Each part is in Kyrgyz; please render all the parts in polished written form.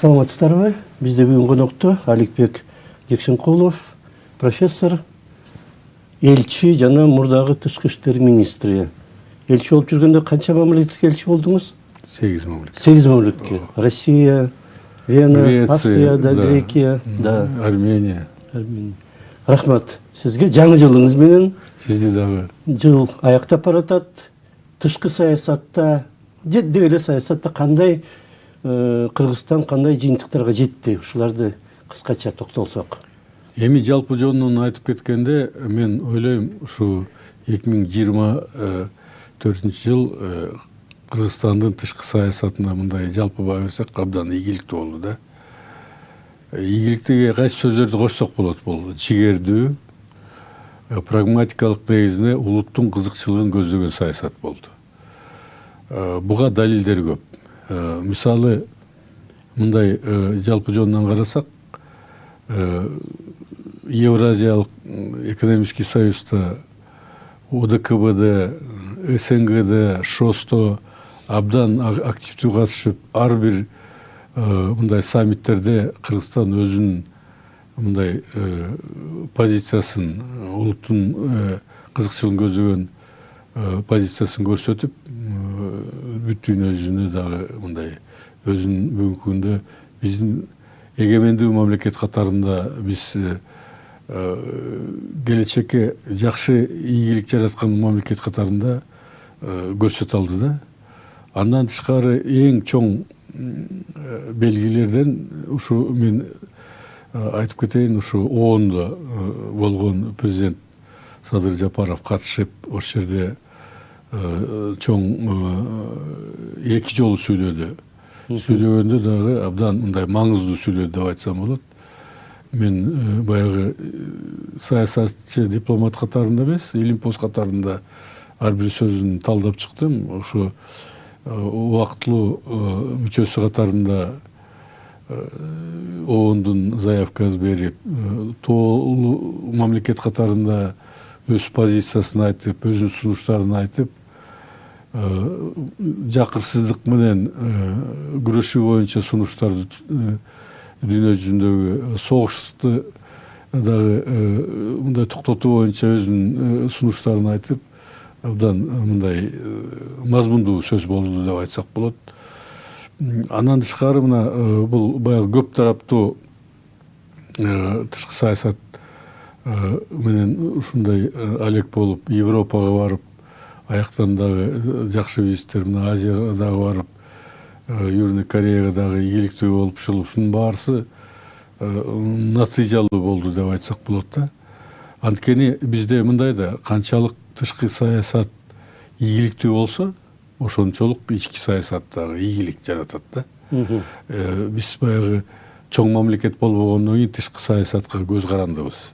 Саламатсыздарбы? Бизде бүгүн конокто Аликбек Жексенкулов, профессор, элчи жана мурдагы тышкы иштер министри. Элчи болуп жүргөндө канча мамлекетке элчи болдуңуз? 8 мамлекет. 8 мамлекетке. Россия, Вена, Греция, Австрия, да, Грекия, да. Армения. Рахмат. Сизге жаңы жылыңыз менен. Сизде дагы. Жыл аяктап баратат. Тышкы саясатта, жетти эле саясатта кандай Кыргызстан кандай жыйынтыктарга жетти? Ушуларды кыскача токтолсок. Эми жалпы жонунан айтып кеткенде, мен ойлойм, ушу 2024 жыл Кыргызстандын тышкы саясатына мындай жалпы баа берсек, абдан ийгиликтүү болду да. Ийгиликтиге кайсы сөздөрдү кошсок болот? Бул жигердүү, прагматикалык негизинде улуттун кызыкчылыгын көздөгөн саясат болду. Буга далилдер көп. Мисалы, мындай жалпы жонунан карасак, Евразиялык экономический союзда, ОДКБД, СНГД, ШОСто абдан активдүү катышып, ар бир мындай саммиттерде Кыргызстан өзүнүн мындай позициясын, улуттун кызыкчылыгын көздөгөн позициясын көрсөтүп, бүт дүйнө жүзүнө дагы мындай өзүнүн бүгүнкү күндө биздин эгемендүү мамлекет катарында биз келечекке жакшы ийгилик жараткан мамлекет катарында көрсөтө алды да. Андан тышкары эң чоң белгилерден ушу мен айтып кетейин, ушу ООНдо болгон президент Садыр Жапаров катышып, ошол жерде чоң эки жолу сүйлөдү. Сүйлөгөндө дагы абдан мындай маңыздуу сүйлөдү деп айтсам болот. Мен баягы саясатчы дипломат катарында эмес, илимпоз катарында ар бир сөзүн талдап чыктым. Ошо убактылуу мүчөсү катарында ООНдун заявкасын берип, тоолуу мамлекет катарында өз позициясын айтып, өзүнүн сунуштарын айтып, жакырсыздык менен күрөшүү боюнча сунуштарды, дүйнө жүзүндөгү согушту дагы мындай токтотуу боюнча өзүнүн сунуштарын айтып, абдан мындай мазмундуу сөз болду деп айтсак болот. Андан тышкары мына бул баягы көп тараптуу тышкы саясат менен ушундай алек болуп, Европага барып, аяктан дагы жакшы визиттер, мына Азияга дагы барып, Южный Кореяга дагы ийгиликтүү болуп чыгып, ушунун баарысы натыйжалуу болду деп айтсак болот да. Анткени бизде мындай да, канчалык тышкы саясат ийгиликтүү болсо, ошончолук ички саясат дагы ийгилик жаратат да. Биз баягы чоң мамлекет болбогондон кийин тышкы саясатка көз карандыбыз.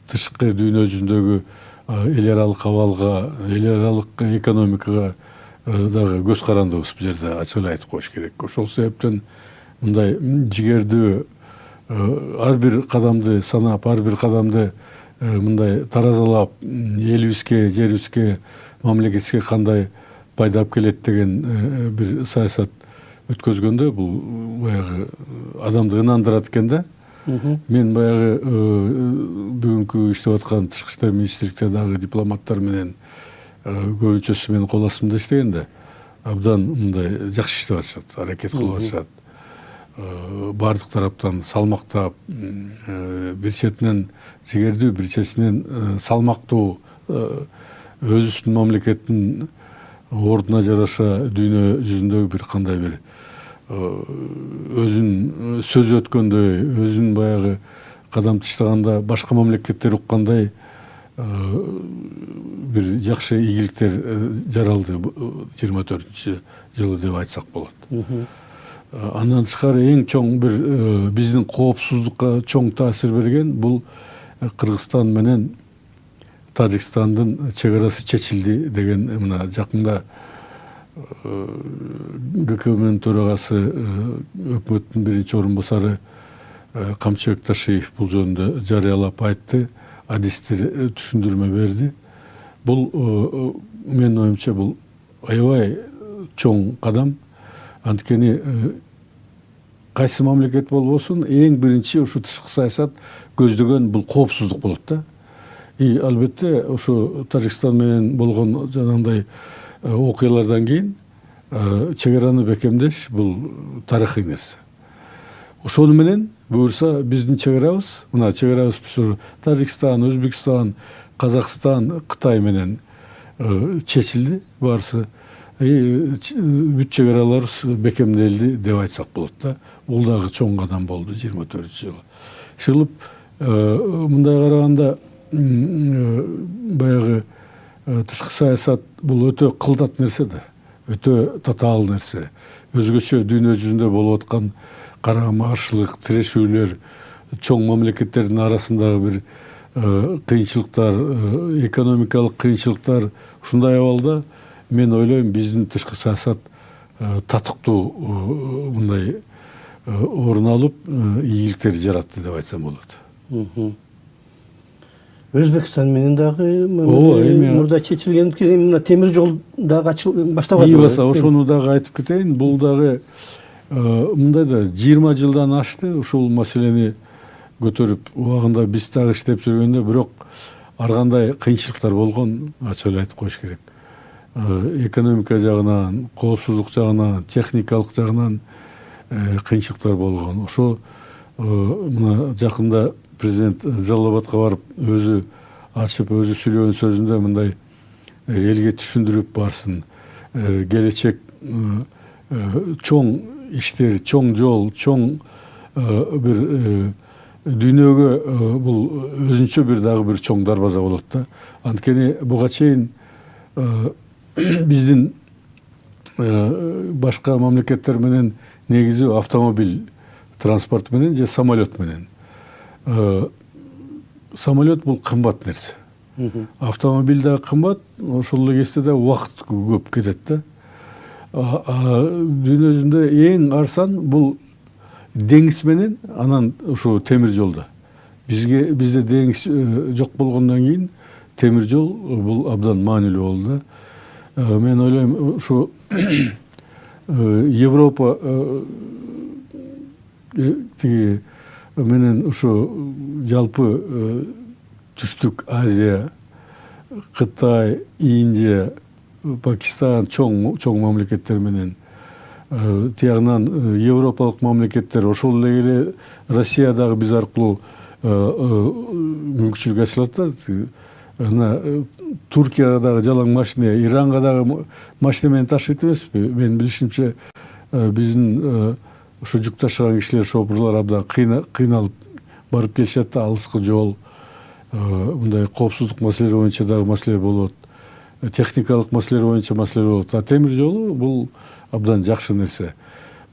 Тышкы дүйнө жүзүндөгү эл аралык абалга, эл аралык экономикага дагы көз карандыбыз. Бул жерде ачык эле айтып коюш керек. Ошол себептен мындай жигердүү ар бир кадамды санап, ар бир кадамды мындай таразалап, элибизге, жерибизге, мамлекетибизге кандай пайда алып келет деген бир саясат өткөзгөндө, бул баягы адамды ынандырат экен да. Мен баягы бүгүнкү иштеп аткан тышкы иштер министрликте дагы дипломаттар менен көбүнчөсү менин кол астымда иштеген да, абдан мындай жакшы иштеп атышат, аракет кылып атышат. Бардык тараптан салмактап, бир четинен жигердүү, бир четинен салмактуу, өзүбүздүн мамлекеттин ордуна жараша дүйнө жүзүндөгү бир кандай бир өзүнүн сөзү өткөндөй, өзүнүн баягы кадам таштаганда башка мамлекеттер уккандай бир жакшы ийгиликтер жаралды 24 жылы деп айтсак болот. Андан тышкары эң чоң бир биздин коопсуздукка чоң таасир берген бул Кыргызстан менен Тажикстандын чек арасы чечилди деген мына жакында ГКБнын төрагасы, өкмөттүн биринчи орун басары Камчыбек Ташиев бул жөнүндө жарыялап айтты, адистер түшүндүрмө берди. Бул менин оюмча бул аябай чоң кадам. Анткени кайсы мамлекет болбосун эң биринчи ушу тышкы саясат көздөгөн бул коопсуздук болот да. И албетте ушу Тажикстан менен болгон жанагындай окуялардан кийин чек араны бекемдеш бул тарыхый нерсе. Ошону менен буюрса биздин чек арабыз, мына чек арабыз Тажикстан, Өзбекстан, Казакстан, Кытай менен чечилди баарысы. Бүт чек араларыбыз бекемделди деп айтсак болот да. Бул дагы чоң кадам болду 24-жылы. Шылып мындай караганда баягы тышкы саясат бул өтө кылдат нерсе да. Өтө татаал нерсе. Өзгөчө дүйнө жүзүндө болуп аткан карама каршылык, тирешүүлөр, чоң мамлекеттердин арасындагы бир кыйынчылыктар, экономикалык кыйынчылыктар ушундай абалда мен ойлойм биздин тышкы саясат татыктуу мындай орун алып ийгиликтерди жаратты деп айтсам болот. Өзбекстан менен дагы мурда чечилген мына темир жол дагы баштап атты. Ошону дагы айтып кетейин. Бул дагы мындай да 20 жылдан ашты ушул маселени көтөрүп убагында биз дагы иштеп жүргөндө, бирок ар кандай кыйынчылыктар болгон, ачык эле айтып коюш керек. Экономика жагынан, коопсуздук жагынан, техникалык жагынан кыйынчылыктар болгон. Ошо мына жакында президент Жалал-Абадка барып өзү ачып, өзү сүйлөгөн сөзүндө мындай элге түшүндүрүп барсын. Келечек чоң иштер, чоң жол, чоң бир дүйнөгө бул өзүнчө бир дагы бир чоң дарбаза болот да. Анткени буга чейин биздин башка мамлекеттер менен негизи автомобиль транспорт менен же самолет менен. Самолет бул кымбат нерсе. Автомобиль да кымбат, ошол эле кезде да убакыт көп кетет да. Дүйнө жүзүндө эң арзан бул деңиз менен анан ушу темир жолда. Бизде деңиз жок болгондон кийин темир жол бул абдан маанилүү болду да. Мен ойлойм ушу Европа тиги менен ушу жалпы Түштүк Азия, Кытай, Индия, Пакистан чоң мамлекеттер менен тиягынан европалык мамлекеттер, ошол эле Россия дагы биз аркылуу мүмкүнчүлүк ачылат да. Туркияга дагы жалаң машина, Иранга дагы машина менен ташыйт эмеспи? Мен билишимче биздин ушу жүк ташыган кишилер, шопурлар абдан кыйналып барып келишет да, алыскы жол, мындай коопсуздук маселелери боюнча дагы маселелер болот. Техникалык маселелер боюнча маселелер болот. А темир жолу бул абдан жакшы нерсе.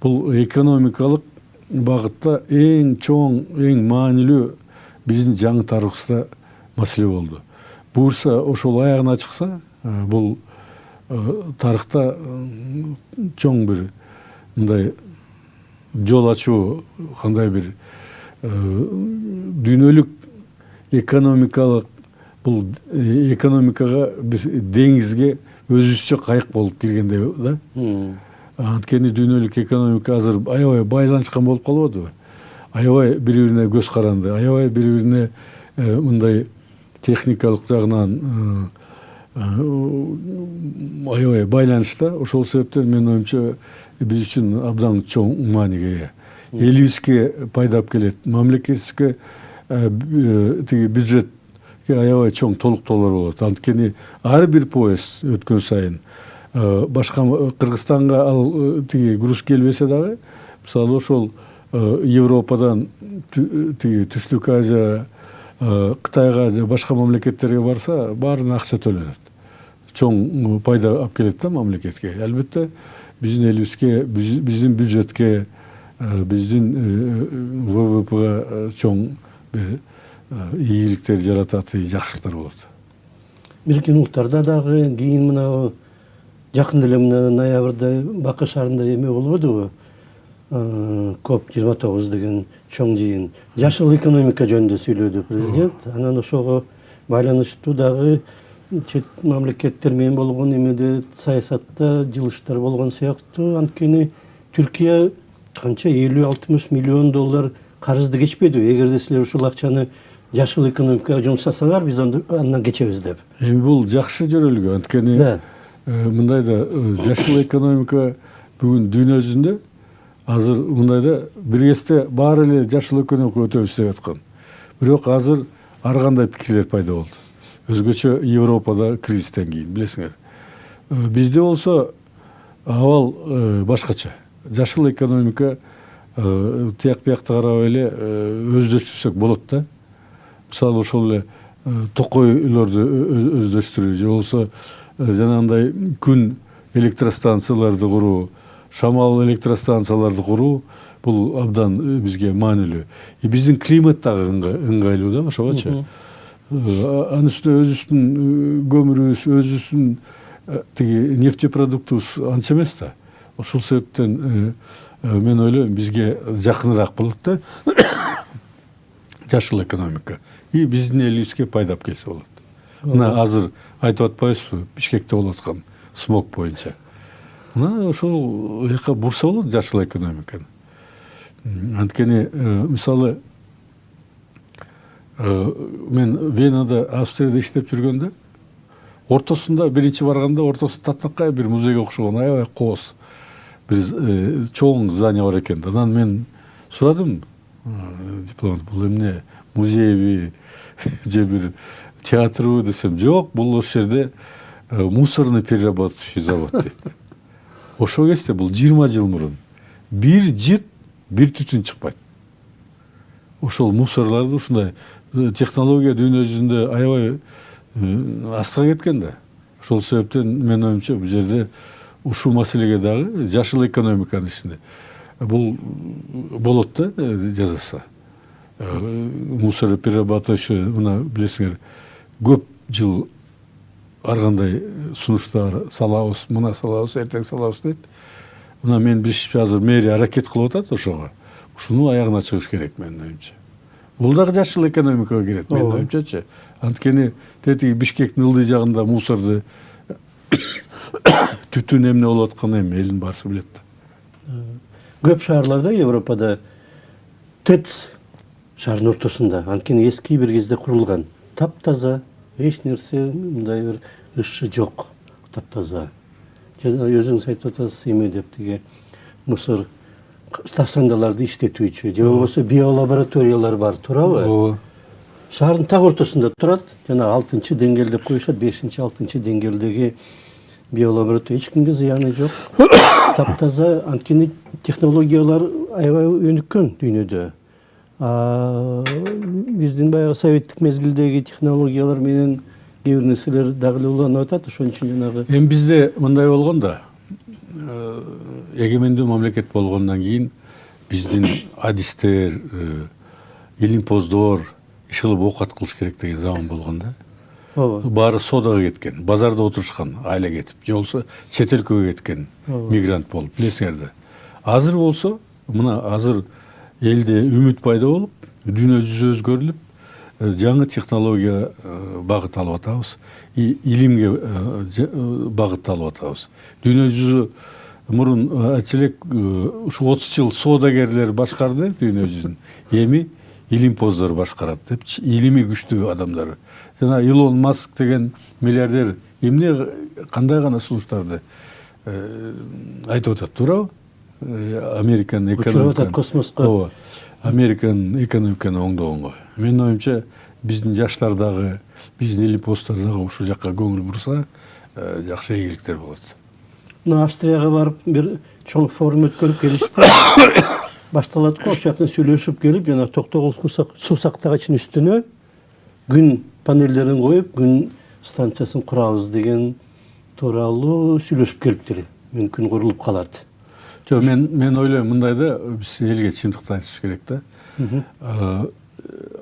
Бул экономикалык багытта эң чоң, эң маанилүү биздин жаңы тарыхыбызда маселе болду. Буюрса ошол аягына чыкса, бул тарыхта чоң бир мындай жол ачуу, кандай бир дүйнөлүк экономикалык, бул экономикага бир деңизге өзүбүзчө кайык болуп киргендей да. Анткени дүйнөлүк экономика азыр аябай байланышкан болуп калбадыбы? Аябай бири-бирине көз каранды, аябай бири-бирине мындай техникалык жагынан аябай байланышта. Ошол себептен мен оюмча биз үчүн абдан чоң мааниге ээ. Элибизге пайдап келет, мамлекетибизге тиги бюджетке аябай чоң толуктоолор болот. Анткени ар бир поезд өткөн сайын башка Кыргызстанга ал тиги груз келбесе дагы, мисалы ошол Европадан тиги Түштүк Азия, Кытайга же башка мамлекеттерге барса, баарына акча төлөнөт. Чоң пайда алып келет да мамлекетке. Албетте биздин элибизге, биздин бюджетке, биздин ВВПга чоң бир ийгиликтер жаратат, жакшылыктар болот. Бириккен Улуттарда дагы кийин мына жакында эле мына ноябрда Бакы шаарында эме болбодубу? КОП-29 деген чоң жыйын. Жашыл экономика жөнүндө сүйлөдү президент. Анан ошого байланыштуу дагы чет мамлекеттер менен болгон эмеде саясатта жылыштар болгон сыяктуу. Анткени Түркия Канча 50-60 миллион доллар карызды кечпеди. Эгерде силер ушул акчаны жашыл экономикага жумшасаңар, биз андан кечебиз деп. Эми бул жакшы жөнөлгө. Анткени Да. мындайда жашыл экономика бүгүн дүйнө жүзүндө азыр мындайда бир кезде баары эле жашыл экономика өтөбүз деп аткан. Бирок азыр ар кандай пикирлер пайда болду. Өзгөчө Европада кризистен кийин, билесиңер. Бизде болсо абал башкача. Жашыл экономика тияк биякты карабай эле өздөштүрсөк болот да. Мисалы ошол эле токойлорду өздөштүрүү же болбосо жанагындай күн электростанцияларды куруу, шамал электростанцияларды куруу бул абдан бизге маанилүү. Биздин климат дагы ыңгайлуу да ошогочу. Анын үстүнө өзүбүздүн көмүрүбүз, өзүбүздүн тиги нефтепродуктубуз анча эмес да. Ошол себептен мен ойлойм бизге жакыныраак болот да жашыл экономика. Биздин элибизге пайдап келсе болот. Мына азыр айтып атпайбызбы Бишкекте болуп аткан смог боюнча. Мына ошол жака бурса болот жашыл экономиканы. Анткени мисалы мен Венада, Австрияда иштеп жүргөндө ортосунда биринчи барганда ортосунда татынакай бир музейге окшогон аябай кооз бир чоң здание бар экен. Анан мен сурадым дипломат, бул эмне музейби же бир театрбы десем, жок, бул ошол жерде мусорный перерабатывающий завод дейт. Ошол кезде бул 20 жыл мурун бир жыт бир түтүн чыкпайт. Ошол мусорларды ушундай технология дүйнө жүзүндө аябай астыга кеткен да. Ошол себептен мен оюмча бул жерде ушул маселеге дагы жашыл экономиканын ичинде бул болот да жасаса. Мусор перерабатывающий, мына билесиңер, көп жыл ар кандай сунуштар салабыз, мына салабыз, эртең салабыз дейт. Мына мен азыр мэрия аракет кылып атат ошого. Ушуну аягына чыгыш керек менин оюмча. Бул дагы жашыл экономикага кирет менин оюмчачы. Анткени тетиги Бишкектин ылдый жагында мусорду түтүн эмне болуп атканын эми элдин баарысы билет да. Көп шаарларда Европада ТЭЦ шаардын ортосунда, анткени эски бир кезде курулган. Таптаза, эч нерсе мындай бир ышчы жок, таптаза. Өзүңүз айтып атасыз эме деп тиги мусор стационарларды иштетүүчү, же болбосо биолабораториялар бар, туурабы? Ооба. Шаардын так ортосунда турат, жана 6-чы деңгээл деп коюшат, 5-чи, 6-чы деңгээлдеги биолаборатория, эч кимге зыяны жок. Таптаза, анткени технологиялар аябай өнүккөн дүйнөдө. Биздин баягы советтик мезгилдеги технологиялар менен кээ бир нерселер дагы эле уланып атат, ошон үчүн жанагы. Эми бизде мындай болгон да. Эгемендүү мамлекет болгондон кийин биздин адистер, илимпоздор иш кылып оокат кылыш керек деген заман болгон да. Ооба. Баары содага кеткен, базарда отурушкан, айла кетип, же болбосо чет өлкөгө кеткен мигрант болуп, билесиңер да. Азыр болсо, мына азыр элде үмүт пайда болуп, дүйнө жүзү өзгөрүлүп, жаңы технология багыт алып атабыз, илимге багыт алып атабыз. Дүйнө жүзү мурун айтчу элек ушу 30 жыл соодагерлер башкарды дүйнө жүзүн. Эми илимпоздор башкарат деп, илими күчтүү адамдар. Жана Илон Маск деген миллиардер эмне кандай гана сунуштарды айтып атат, туурабы? Американ экономиканы космоско. Ооба. Американ экономиканы оңдогонго. Менин оюмча биздин жаштар дагы, биздин илимпоздор дагы ушул жакка көңүл бурса, жакшы ийгиликтер болот. Мына Австрияга барып бир чоң форум өткөрүп келишип башталат го, ошол жактан сүйлөшүп келип, жана токтогул суу сактагычын үстүнө күн панелдерин коюп, күн станциясын курабыз деген тууралуу сүйлөшүп келиптир. Мүмкүн курулуп калат. Жок, мен ойлойм мындай да, биз элге чындыкты айтыш керек да.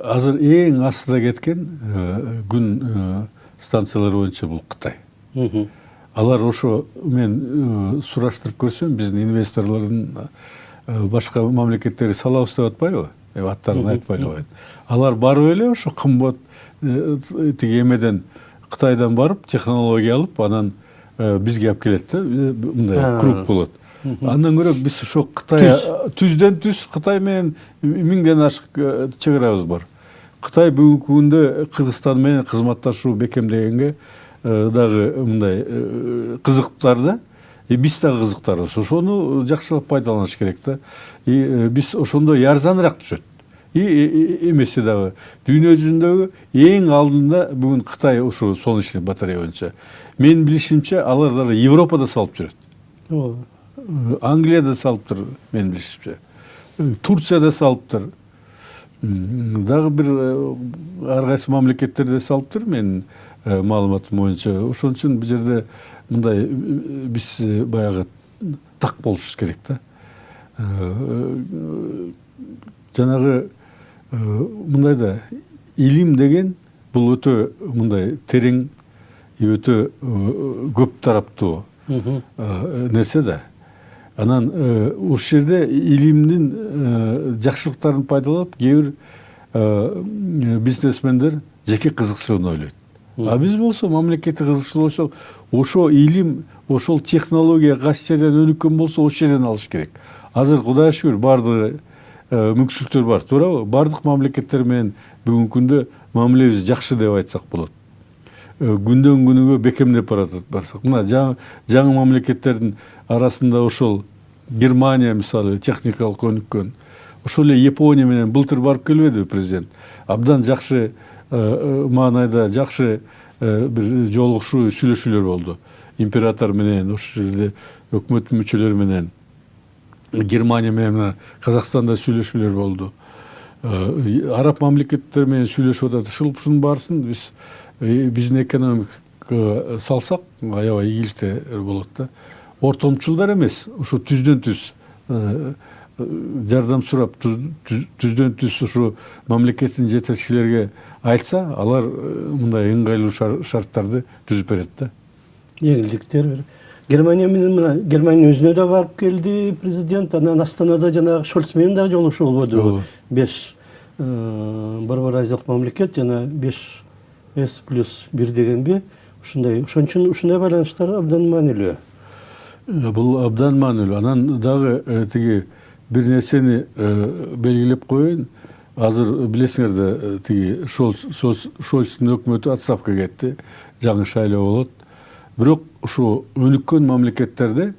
Азыр эң астыда кеткен күн станциялары боюнча бул Кытай. Алар ошо мен сураштырып көрсөм, биздин инвесторлордун башка мамлекеттери салабыз деп атпайбы? Аттарын айтпай эле коет. Алар барып эле ошо кымбат тиги эмеден Кытайдан барып технология алып, анан бизге алып келет да, мындай круг болот. Андан көрө биз ошо Кытай түздөн түз Кытай менен 1000ден ашык чек арабыз бар. Кытай бүгүнкү күндө Кыргызстан менен кызматташуу бекемдегенге дагы мындай кызыктар да. Биз дагы кызыктарбыз. Ошону жакшылап пайдаланыш керек да. Биз ошондой арзаныраак түшөт. Эмеси дагы дүйнө жүзүндөгү эң алдында бүгүн Кытай ушу солнечный батарея боюнча. Менин билишимче алар дагы Европада салып жүрөт. Англияда салыптыр, менин билишимче. Турцияда салыптыр. Дагы бир ар кайсы мамлекеттерде салыптыр, менин маалыматым боюнча. Ошон үчүн бул жерде мындай биз баягы так болушубуз керек да. Жанагы мындай да илим деген бул өтө мындай терең, өтө көп тараптуу нерсе да. Анан ушул жерде илимдин жакшылыктарын пайдаланып, кээ бир бизнесмендер жеке кызыкчылыгын ойлойт. А биз болсо мамлекеттик кызыкчылык болсо, ошо илим, ошол технология кайсы жерден өнүккөн болсо, ошол жерден алыш керек. Азыр Кудайга шүгүр бардыгы мүмкүнчүлүктөр бар, туурабы? Бардык мамлекеттер менен бүгүнкү күндө мамилебиз жакшы деп айтсак болот. Күндөн күнүгө бекемдеп барсак. Мына жаңы мамлекеттердин арасында ошол Германия мисалы техникалык өнүккөн. Ошол эле Япония менен былтыр барып келбедиби президент? Абдан жакшы маанайда жакшы бир жолугушуу, сүйлөшүүлөр болду. Император менен, ошол жерде өкмөт мүчөлөрү менен, Германия менен Казакстанда сүйлөшүүлөр болду. Араб мамлекеттер менен сүйлөшүп атат. Ушунун баарысын биздин экономика салсак, аябай ийгиликтер болот да. Ортомчулдар эмес, ушу түздөн түз жардам сурап, түздөн түз ушу мамлекеттин жетекчилерге айтса, алар мындай ыңгайлуу шарттарды түзүп берет да. Жеңилдиктер. Германия менен мына Германия өзүнө да барып келди президент, анан Астанада жанагы Шольц менен дагы жолугушуу болбодубу? 5 бар азиялык мамлекет жана 5+1 дегенби? Ушундай, ошон үчүн ушундай байланыштар абдан маанилүү. Бул абдан маанилүү. Анан дагы тиги бир нерсени белгилеп коеюн. Азыр билесиңер да, тиги Шольцтун өкмөтү отставкага кетти. Жаңы шайлоо болот. Бирок ушу өнүккөн мамлекеттерде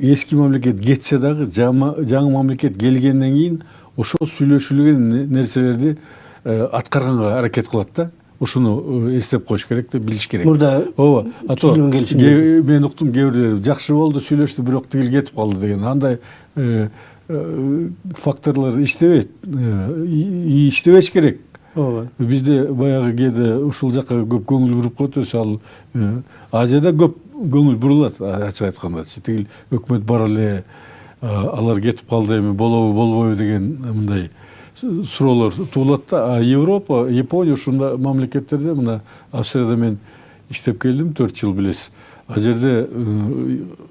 эски мамлекет кетсе дагы жаңы мамлекет келгенден кийин ошол сүйлөшүлгөн нерселерди аткарганга аракет кылат да. Ушуну эстеп коюш керек деп билиш керек. Мурда ооба, мен уктум, кээ бирлери жакшы болду, сүйлөштү, бирок тигил кетип калды деген. Андай факторлор иштебейт. Иштебеш керек. Бизде баягы кээде ушул жакка көп көңүл буруп коет, ал Азияда көп көңүл бурулат, ачык айтканда. Тигил өкмөт бар эле, алар кетип калды, эми болобу болбойбу деген мындай суроолор туулат да. Европа, Япония ушундай мамлекеттерде, мына Австрияда мен иштеп келдим 4 жыл билесиз. Ал жерде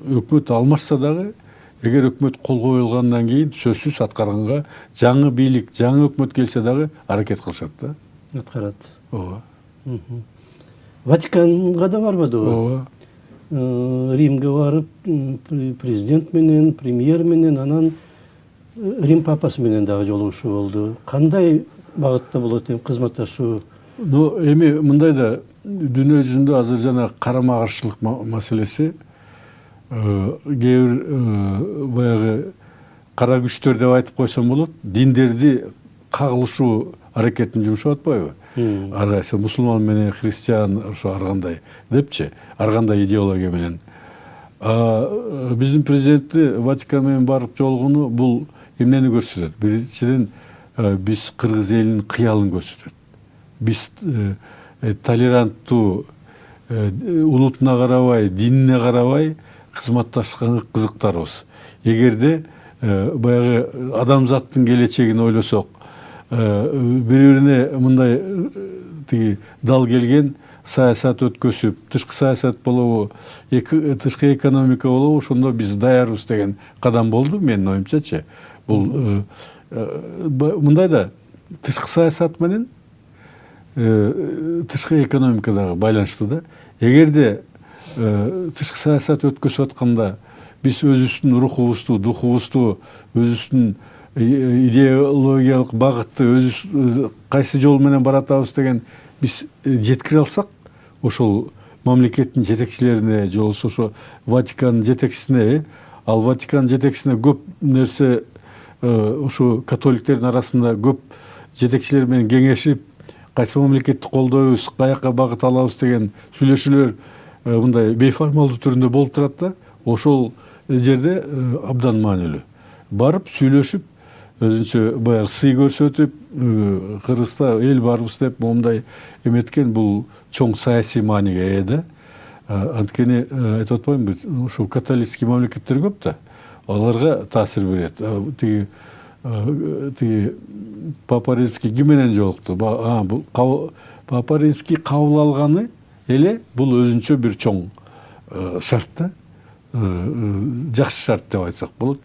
өкмөт алмашса дагы, эгер өкмөт кол коюлгандан кийин сөзсүз аткарганга жаңы бийлик, жаңы өкмөт келсе дагы аракет кылышат да. Аткарат. Ооба. Ватиканга да барбадыбы? Ооба. Римге барып, президент менен, премьер менен, анан Рим папасы менен дагы жолугушуу болду. Кандай багытта болот эми кызматташуу? Эми мындай да, дүйнө жүзүндө азыр жана карама каршылык маселеси, кээ бир баягы кара күчтөр деп айтып койсом болот, диндерди кагылышуу аракетин жумшап атпайбы? Ар кайсы мусулман менен христиан ошо ар кандай депчи, ар кандай идеология менен. Биздин президенти Ватикан менен барып жолугуну бул эмнени көрсөтөт? Биринчиден, биз кыргыз элинин кыялын көрсөтөт. Биз толеранттуу, улутуна карабай, динине карабай кызматташканга кызыктарбыз. Эгерде баягы адамзаттын келечегин ойлосок, бири-бирине мындай тиги дал келген саясат өткөзүп, тышкы саясат болобу, тышкы экономика болобу, ошондо биз даярбыз деген кадам болду, менин оюмчачы. Бул мындай да, тышкы саясат менен тышкы экономика дагы байланыштуу да. Эгерде тышкы саясат өткөзүп атканда биз өзүбүздүн рухубузду, духубузду, өзүбүздүн идеологиялык багытты өзүбүз кайсы жол менен баратабыз деген биз жеткире алсак, ошол мамлекеттин жетекчилерине же болбосо ошо Ватикандын жетекчисине, ал Ватикан жетекчисине көп нерсе ошо католиктердин арасында көп жетекчилер менен кеңешип, кайсы мамлекетти колдойбуз, каяка багыт алабыз деген сүйлөшүүлөр мындай бейформалдуу түрүндө болуп турат да, ошол жерде абдан маанилүү. Барып сүйлөшүп, өзүнчө баягы сый көрсөтүп, Кыргызста эл барбыз деп момундай эметкен бул чоң саясий мааниге ээ да. Анткени айтып атпаймынбы, ушул католический мамлекеттер көп да, аларга таасир берет. Тиги Папа Римский ким менен жолукту? Бул Папа Римский кабыл алганы эле бул өзүнчө бир чоң шарт да. Жакшы шарт деп айтсак болот.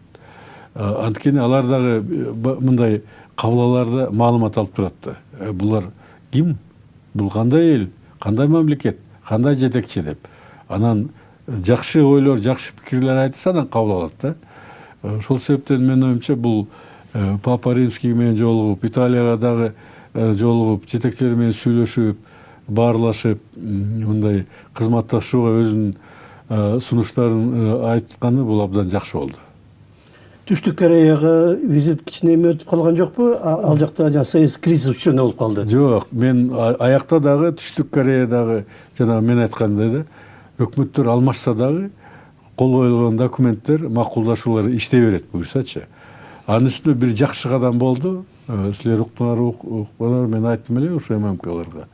Анткени алар дагы мындай кабылаларда маалымат алып турат да. Булар ким? Бул кандай эл? Кандай мамлекет? Кандай жетекчи деп. Анан жакшы ойлор, жакшы пикирлер айтса анан кабыл алат да. Ошол себептен менин оюмча бул Папа Римский менен жолугуп, Италияга дагы жолугуп, жетекчилер менен сүйлөшүп, баарлашып, мындай кызматташууга өзүнүн сунуштарын айтканы бул абдан жакшы болду. Түштүк Кореяга визит кичине эме өтүп калган жокпу? Ал жакта жана саясий кризис учурунда болуп калды. Жок, мен аякта дагы Түштүк Кореядагы жана мен айткандай да, өкмөттөр алмашса дагы кол коюлган документтер, макулдашуулар иштей берет буюрсачы. Анын үстүнө бир жакшы кадам болду. Силер уккандар, мен айттым эле ошо ММКларга.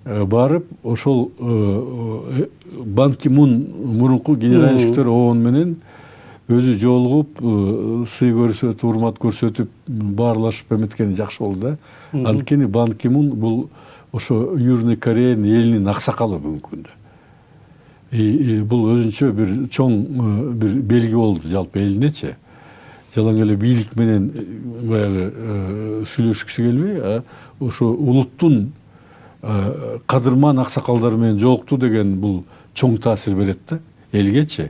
Барып, ошол Бан Ки Мун мурунку генеральный секретарь ООН менен өзү жолугуп, сый көрсөтүп, урмат көрсөтүп, баарлашып эметкени жакшы болду да. Анткени Бан Ки Мун бул ошо Южный Кореянын элинин аксакалы бүгүнкү күндө. Бул өзүнчө бир чоң бир белги болду жалпы элинечи. Жалаң эле бийлик менен баягы сүйлөшкүсү келбей, ошо улуттун кадырман аксакалдары менен жолукту деген бул чоң таасир берет да элгечи.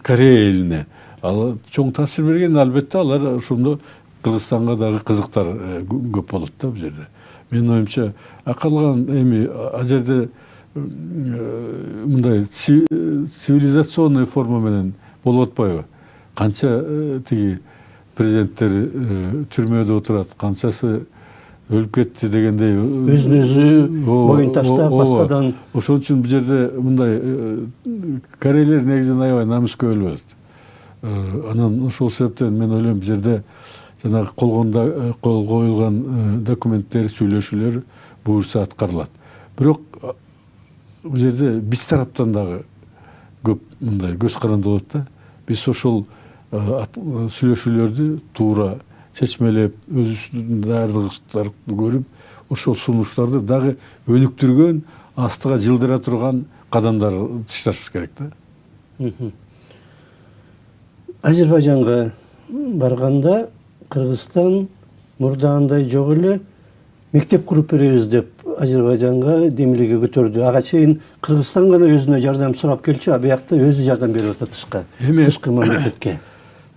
Корея элине. Ал чоң таасир берген, албетте алар ошондо Кыргызстанга дагы кызыктар көп болот да бул жерде. Менин оюмча, калган эми ал жерде мындай цивилизационный форма менен болуп атпайбы? Канча тиги президенттер түрмөдө отурат, канчасы өлүп кетти дегендей. Өзүн өзү боюн таштап, башкадан. Ошон үчүн бул жерде мындай корейлер негизинен аябай намыскө өлбөт. Анан ошол себептен мен ойлойм бул жерде жанагы кол коюлган документтер, сүйлөшүүлөр буюрса аткарылат. Бирок бул жерде биз тараптан дагы көп мындай көз каранды болот да. Биз ошол сүйлөшүүлөрдү туура чечмелеп, өзүбүздүн даярдыгыбызды көрүп, ошол сунуштарды дагы өнүктүргөн, астыга жылдыра турган кадамдар тышташыбыз керек да. Азербайжанга барганда Кыргызстан мурдагындай жок эле мектеп куруп беребиз деп Азербайжанга демилге көтөрдү. Ага чейин Кыргызстан гана өзүнө жардам сурап келчү, а биякта өзү жардам берип атат тышкы мамлекетке.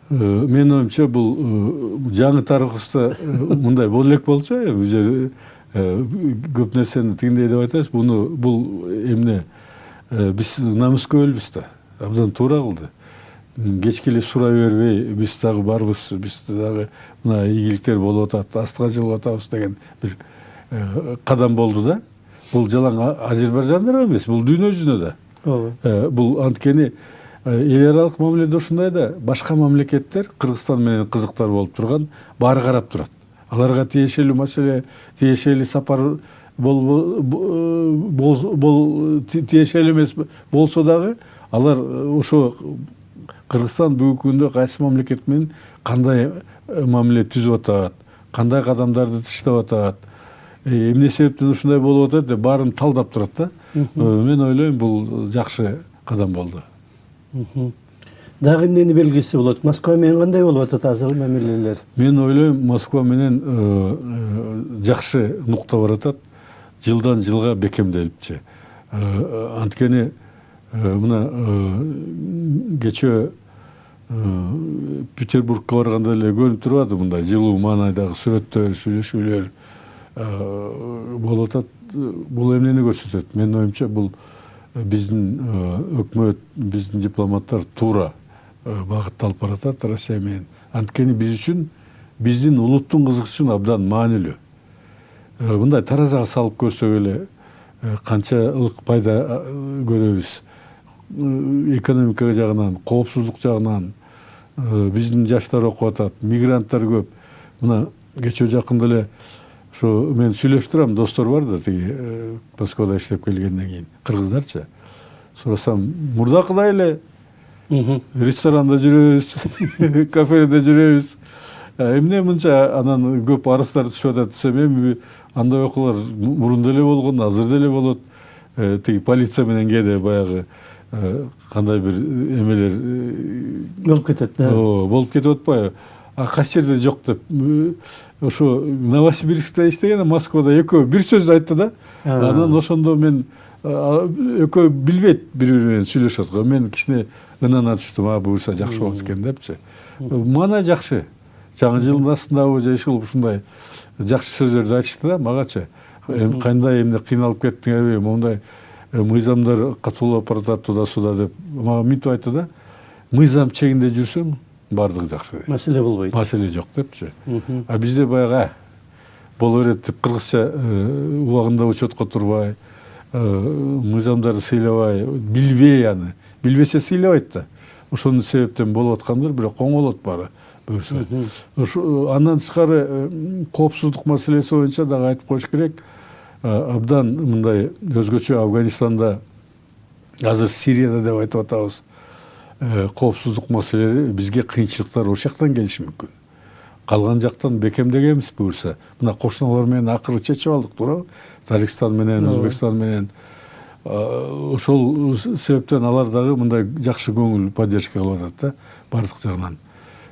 Менин оюмча бул жаңы тарыхыбызда мындай боло элек болчу, бул жер көп нерсени тигиндей деп айтабыз. Бул эмне биз намыскө өлбүз да. Абдан туура кылды. Кечке эле сурай бербей, биз дагы барбыз, биз дагы мына ийгиликтер болуп атат, астыга жылып атабыз деген бир кадам болду да. Бул жалаң Азербайжанда эмес, бул дүйнө жүзүнө да. Бул анткени эл аралык мамиледе ушундай да, башка мамлекеттер Кыргызстан менен кызыктар болуп турган, баары карап турат. Аларга тиешелүү маселе, тиешелүү сапар тиешелүү эмес болсо дагы, алар ошо Кыргызстан бүгүнкү күндө кайсы мамлекет менен кандай мамиле түзүп атат, кандай кадамдарды тыштап атат, эмне себептен ушундай болуп атат деп баарын талдап турат да. Мен ойлойм бул жакшы кадам болду. Дагы эмнени белгиси болот? Москва менен кандай болуп атат азыр мамилелер? Мен ойлойм Москва менен жакшы нукта баратат. Жылдан жылга бекемделипчи. Анткени мына кечээ Петербургка барганда эле көрүнүп турбады, мындай жылуу маанайдагы сүрөттөр, сүйлөшүүлөр болуп атат. Бул эмнени көрсөтөт? Менин оюмча бул биздин өкмөт, биздин дипломаттар туура багытталып баратат Россия менен. Анткени биз үчүн, биздин улуттун кызыгышы үчүн абдан маанилүү. Мындай таразага салып көрсөк эле канчалык пайда көрөбүз. Экономика жагынан, коопсуздук жагынан биздин жаштар окуп атат, мигранттар көп. Мына кечээ жакында эле ошо мен сүйлөшүп турам, достор бар да, тиги Москвада иштеп келгенден кийин, кыргыздарча. Сурасам, мурдакыдай эле ресторанда жүрөбүз, кафеде жүрөбүз. Эмне мынча анан көп арыздар түшүп атат десем, эми андай окуулар мурун деле болгон, азыр деле болот. Тиги полиция менен кээде баягы кандай бир эмелер болуп кетет да. Болуп кетип атпайбы? Кайсы жерде жок деп. Ошо Новосибирскте иштеген, Москвада экөө бир сөздү айтты да. Анан ошондо мен экөө билбейт бири-бири менен сүйлөшүп аткан. Мен кичине ынана түштүм, буюрса жакшы болот экен депчи. Мана жакшы. Жаңы жылдын астындабы же иш кылып ушундай жакшы сөздөрдү айтышты да магачы. Кандай эмне кыйналып кеттиңерби, мондай мыйзамдар катуулап баратат туда-суда деп мага мынтип айтты да. Мыйзам чегинде жүрсөң, бардыгы жакшы. Маселе болбойт. Маселе жок депчи. А бизде баягы боло берет деп кыргызча убагында учетко турбай, мыйзамдарды сыйлабай, билбей аны. Билбесе сыйлабайт да. Ошонун себептен болуп аткандыр, бирок коңолот баары. Андан тышкары коопсуздук маселеси боюнча дагы айтып коюш керек. Абдан мындай өзгөчө Афганистанда, азыр Сирияда деп айтып атабыз, коопсуздук маселелери бизге кыйынчылыктар ошол жактан келиши мүмкүн. Калган жактан бекемдегенбиз буюрса. Мына кошуналар менен акыры чечип алдык, туурабы? Тажикстан менен, Өзбекстан менен. Ошол себептен алар дагы мындай жакшы көңүл поддержка кылып атат да, бардык жагынан.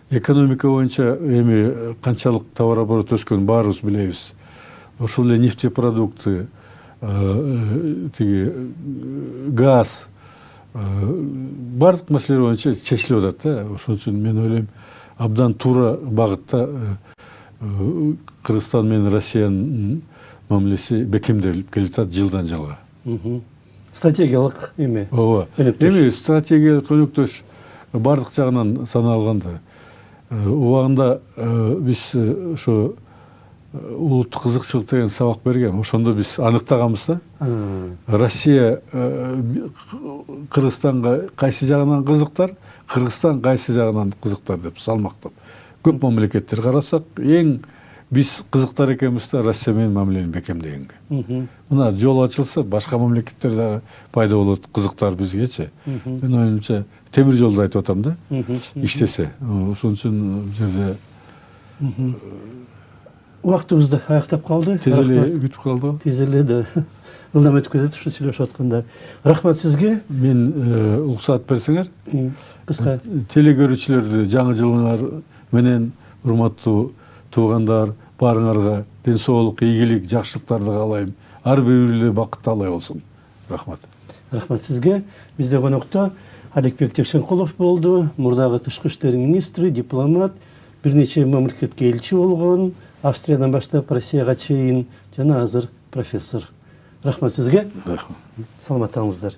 Экономика боюнча эми канчалык товар оборот өскөнүн баарыбыз билебиз. Ошол эле нефтепродукты, тиги газ, бардык маселелер боюнча чечилип атат да. Ошон үчүн мен ойлойм, абдан туура багытта Кыргызстан менен Россиянын мамилеси бекемделип келатат жылдан жылга. Стратегиялык эми. Ооба. Эми стратегиялык өнөктөш бардык жагынан саналганда, убагында биз ошо улуттук кызыкчылык деген сабак берген. Ошондо биз аныктаганбыз да. Россия Кыргызстанга кайсы жагынан кызыктар, Кыргызстан кайсы жагынан кызыктар деп салмактап. Көп мамлекеттер карасак, эң биз кызыктар экенбиз да Россия менен мамилени бекемдегенге. Мына жол ачылса, башка мамлекеттер дагы пайда болот, кызыктар бизгечи. Мен оюмча темир жолду айтып атам да. Иштесе. Ошон үчүн бул жерде убактыбызды аяктап калды. Тез эле бүтүп калды. Тез эле да. Ылдам өтүп кетет ушу сүйлөшүп атканда. Рахмат сизге. Мен уруксат берсеңер, кыска теле көрүүчүлөрдү жаңы жылыңар менен, урматтуу туугандар, баарыңарга ден соолук, ийгилик, жакшылыктарды каалайм. Ар бири бакыттуу болсун. Рахмат. Рахмат сизге. Бизде конокто Аликбек Жексенкулов болду, мурдагы тышкы иштер министри, дипломат, бир нече мамлекетке элчи болгон, Австриядан баштап Россияга чейин жана азыр профессор. Рахмат сизге. Рахмат. Саламаттаңыздар.